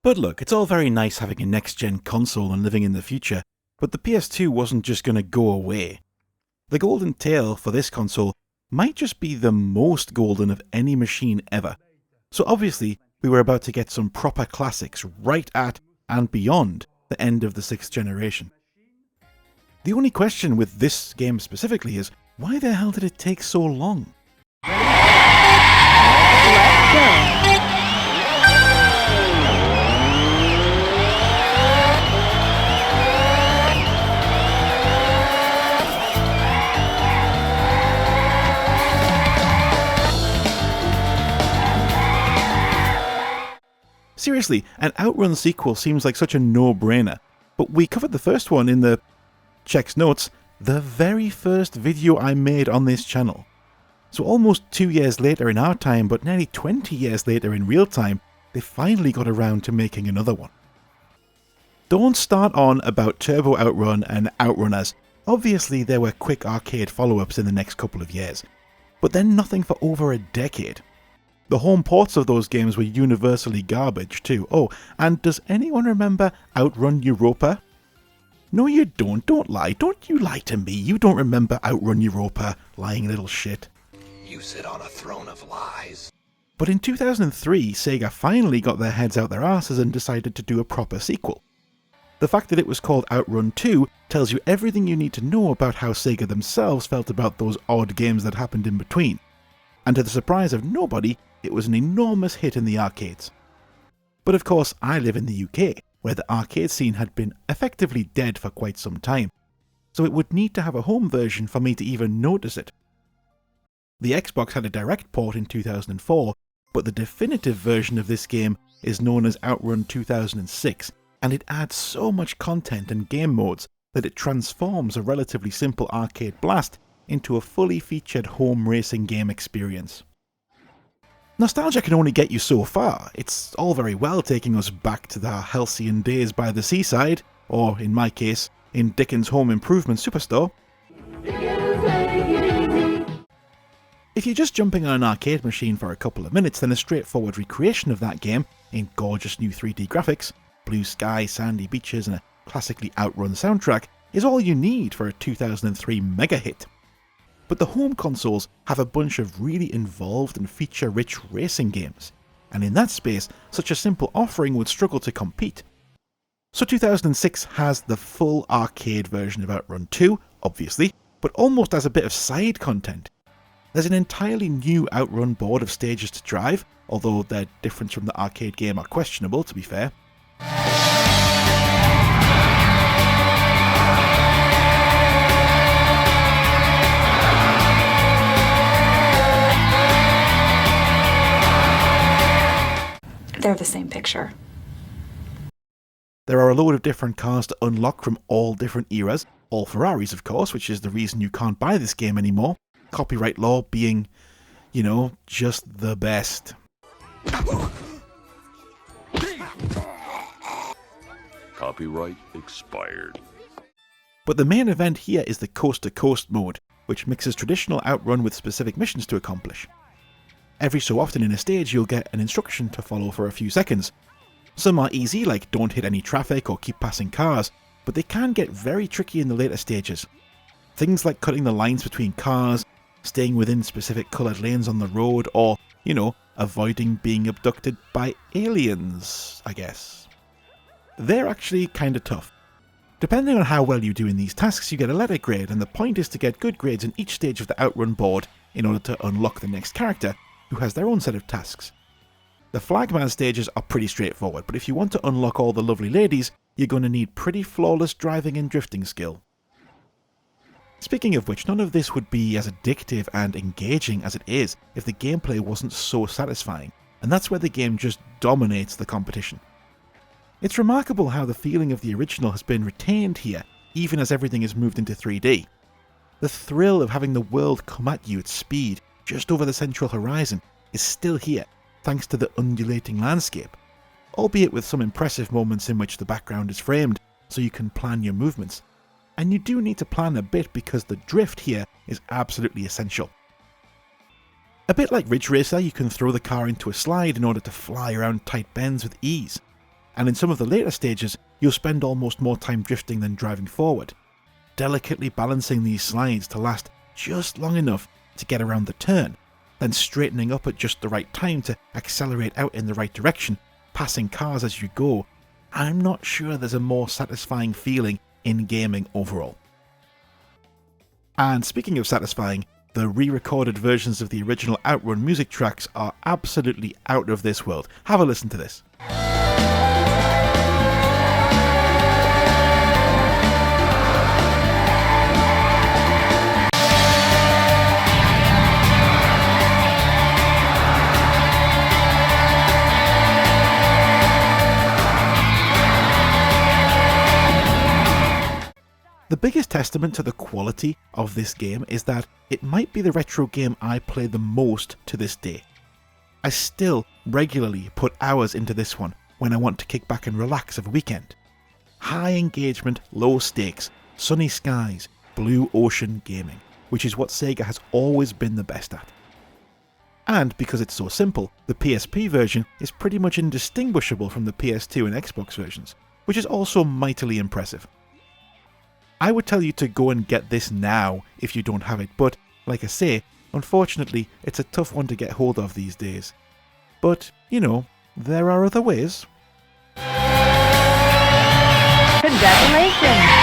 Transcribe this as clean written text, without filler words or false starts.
But look, it's all very nice having a next-gen console and living in the future, but the PS2 wasn't just going to go away. The golden tail for this console might just be the most golden of any machine ever. So obviously, we were about to get some proper classics right at and beyond the end of the 6th generation. The only question with this game specifically is, why the hell did it take so long? Let's go. Seriously, an OutRun sequel seems like such a no-brainer, but we covered the first one in the, checks notes, the very first video I made on this channel. So almost 2 years later in our time, but nearly 20 years later in real time, they finally got around to making another one. Don't start on about Turbo OutRun and OutRunners. Obviously there were quick arcade follow-ups in the next couple of years, but then nothing for over a decade. The home ports of those games were universally garbage too. Oh, and does anyone remember OutRun Europa? No you don't lie, don't you lie to me, you don't remember OutRun Europa, lying little shit. You sit on a throne of lies. But in 2003, Sega finally got their heads out their asses and decided to do a proper sequel. The fact that it was called OutRun 2 tells you everything you need to know about how Sega themselves felt about those odd games that happened in between. And to the surprise of nobody, it was an enormous hit in the arcades. But of course, I live in the UK, where the arcade scene had been effectively dead for quite some time, so it would need to have a home version for me to even notice it. The Xbox had a direct port in 2004, but the definitive version of this game is known as OutRun 2006, and it adds so much content and game modes that it transforms a relatively simple arcade blast into a fully featured home racing game experience. Nostalgia can only get you so far. It's all very well taking us back to the halcyon days by the seaside, or in my case, in Dickens' Home Improvement Superstore. If you're just jumping on an arcade machine for a couple of minutes, then a straightforward recreation of that game, in gorgeous new 3D graphics, blue sky, sandy beaches and a classically OutRun soundtrack, is all you need for a 2003 mega hit. But the home consoles have a bunch of really involved and feature-rich racing games, and in that space, such a simple offering would struggle to compete. So 2006 has the full arcade version of OutRun 2, obviously, but almost as a bit of side content. There's an entirely new OutRun board of stages to drive, although their difference from the arcade game are questionable, to be fair. They're the same picture. There are a load of different cars to unlock from all different eras, all Ferraris of course, which is the reason you can't buy this game anymore. Copyright law being, you know, just the best. Copyright expired. But the main event here is the coast-to-coast mode, which mixes traditional OutRun with specific missions to accomplish. Every so often in a stage you'll get an instruction to follow for a few seconds. Some are easy, like don't hit any traffic or keep passing cars, but they can get very tricky in the later stages. Things like cutting the lines between cars, staying within specific coloured lanes on the road, or, you know, avoiding being abducted by aliens, I guess. They're actually kinda tough. Depending on how well you do in these tasks, you get a letter grade, and the point is to get good grades in each stage of the OutRun board in order to unlock the next character, who has their own set of tasks. The Flagman stages are pretty straightforward, but if you want to unlock all the lovely ladies, you're going to need pretty flawless driving and drifting skill. Speaking of which, none of this would be as addictive and engaging as it is if the gameplay wasn't so satisfying, and that's where the game just dominates the competition. It's remarkable how the feeling of the original has been retained here, even as everything is moved into 3D. The thrill of having the world come at you at speed, just over the central horizon, is still here, thanks to the undulating landscape, albeit with some impressive moments in which the background is framed, so you can plan your movements. And you do need to plan a bit because the drift here is absolutely essential. A bit like Ridge Racer, you can throw the car into a slide in order to fly around tight bends with ease. and in some of the later stages you'll spend almost more time drifting than driving forward, delicately balancing these slides to last just long enough to get around the turn, then straightening up at just the right time to accelerate out in the right direction, passing cars as you go. I'm not sure there's a more satisfying feeling in gaming overall. And speaking of satisfying, the re-recorded versions of the original OutRun music tracks are absolutely out of this world. Have a listen to this. The biggest testament to the quality of this game is that it might be the retro game I play the most to this day. I still regularly put hours into this one when I want to kick back and relax of a weekend. High engagement, low stakes, sunny skies, blue ocean gaming, which is what Sega has always been the best at. And because it's so simple, the PSP version is pretty much indistinguishable from the PS2 and Xbox versions, which is also mightily impressive. I would tell you to go and get this now if you don't have it, but like I say, unfortunately it's a tough one to get hold of these days. But, you know, there are other ways. Congratulations!